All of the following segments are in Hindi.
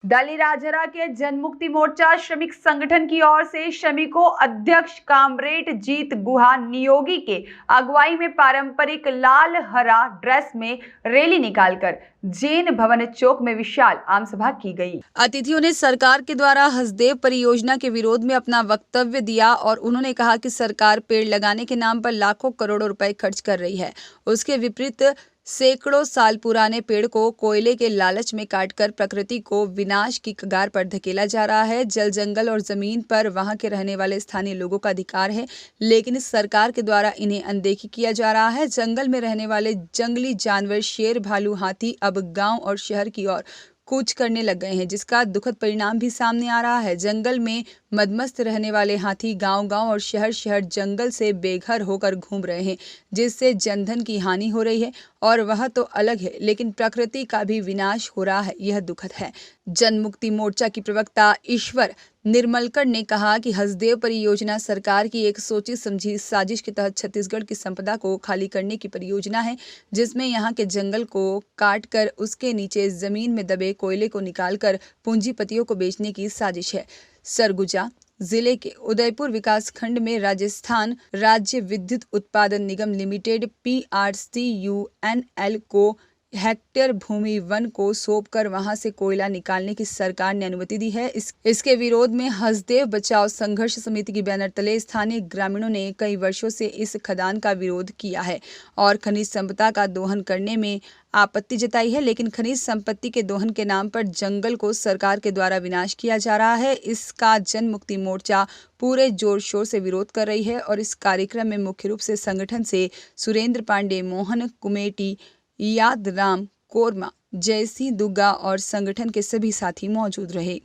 दलीराजहरा के जनमुक्ति मोर्चा श्रमिक संगठन की ओर से श्रमिकों अध्यक्ष कामरेड जीत गुहा नियोगी के अगुवाई में पारंपरिक लाल हरा ड्रेस में रैली निकालकर जैन भवन चौक में विशाल आम सभा की गई। अतिथियों ने सरकार के द्वारा हसदेव परियोजना के विरोध में अपना वक्तव्य दिया और उन्होंने कहा कि सरकार पेड़ लगाने के नाम पर लाखों करोड़ों रुपए खर्च कर रही है। उसके विपरीत सैकड़ों साल पुराने पेड़ को कोयले के लालच में काटकर प्रकृति को विनाश की कगार पर धकेला जा रहा है। जल, जंगल और जमीन पर वहां के रहने वाले स्थानीय लोगों का अधिकार है, लेकिन इस सरकार के द्वारा इन्हें अनदेखी किया जा रहा है। जंगल में रहने वाले जंगली जानवर शेर, भालू, हाथी अब गांव और शहर की ओर कूच करने लग गए हैं, जिसका दुखद परिणाम भी सामने आ रहा है। जंगल में मदमस्त रहने वाले हाथी गांव-गांव और शहर-शहर जंगल से बेघर होकर घूम रहे हैं, जिससे जनधन की हानि हो रही है। और वह तो अलग है, लेकिन प्रकृति का भी विनाश हो रहा है। यह दुखद है। जनमुक्ति मोर्चा की प्रवक्ता ईश्वर निर्मलकर ने कहा कि हसदेव परियोजना सरकार की एक सोची समझी साजिश के तहत छत्तीसगढ़ की संपदा को खाली करने की परियोजना है, जिसमें यहाँ के जंगल को काटकर उसके नीचे जमीन में दबे कोयले को निकालकर पूंजीपतियों को बेचने की साजिश है। सरगुजा जिले के उदयपुर विकास खंड में राजस्थान राज्य विद्युत उत्पादन निगम लिमिटेड PRCUNL को हेक्टेयर भूमि वन को सौंपकर वहां से कोयला निकालने की सरकार ने अनुमति दी है। इसके विरोध में हसदेव बचाओ संघर्ष समिति की बैनर तले स्थानीय ग्रामीणों ने कई वर्षों से इस खदान का विरोध किया है और खनिज संपदा का दोहन करने में आपत्ति जताई है, लेकिन खनिज संपत्ति के दोहन के नाम पर जंगल को सरकार के द्वारा विनाश किया जा रहा है। इसका जनमुक्ति मोर्चा पूरे जोर शोर से विरोध कर रही है और इस कार्यक्रम में मुख्य रूप से संगठन से सुरेंद्र पांडे, मोहन कुमेटी, यादराम कोरमा, जयसिंह दुग्गा और संगठन के सभी साथी मौजूद रहे।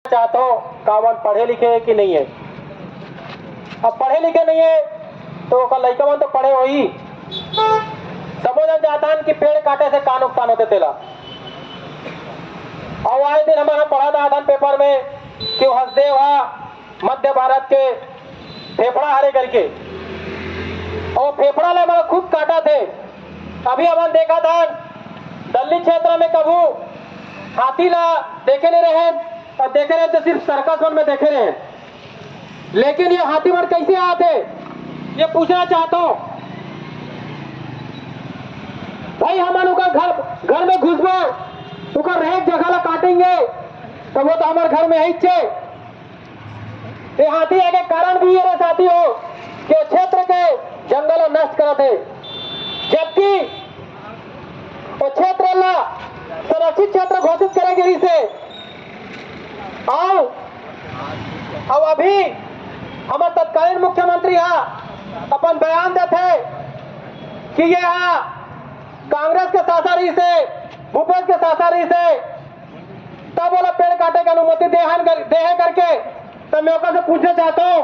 चाहते हो कावन पढ़े लिखे है कि नहीं है? अब पढ़े लिखे नहीं है तो का लड़का मन तो पढ़े हो ही सबो जन जातान कि पेड़ काटे से का नुकसान होते तेला। और आए दिन हमारा पढ़ा था पेपर में कि हसदेव मध्य भारत के फेफड़ा हरे करके और फेफड़ा ले हमारा खुद काटा थे। अभी हमने देखा था दिल्ली क्षेत्र में कबू हाथी ला देखे नहीं रहे और देखे रहे तो सिर्फ सर्कस वन में देखे रहे, लेकिन ये हाथी वन कैसे आते ये पूछना चाहता हूं भाई। हम घर में घुसबो तो रेख जगह ला काटेंगे तो वो तो हमारे घर में है ही। ये हाथी आगे कारण भी ये साथी हो कि क्षेत्र के जंगल नष्ट करते, जबकि वो क्षेत्र संरक्षित क्षेत्र घोषित करेंगे इसे। और अब अभी हमारे तत्कालीन मुख्यमंत्री अपन बयान देते कि ये कांग्रेस के शासन से भूपेश के शासन से तब बोला पेड़ काटे की अनुमति दे करके। तो मैं से पूछना चाहता हूं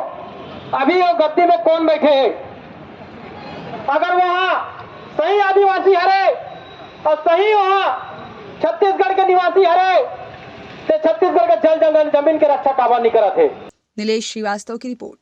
अभी वो गद्दी में कौन बैठे हैं? अगर वहां सही आदिवासी हरे और सही वहां छत्तीसगढ़ के निवासी हरे तो छत्तीसगढ़ के जल जंगल जमीन के रक्षा काबा नहीं करा थे। नीलेश श्रीवास्तव की रिपोर्ट।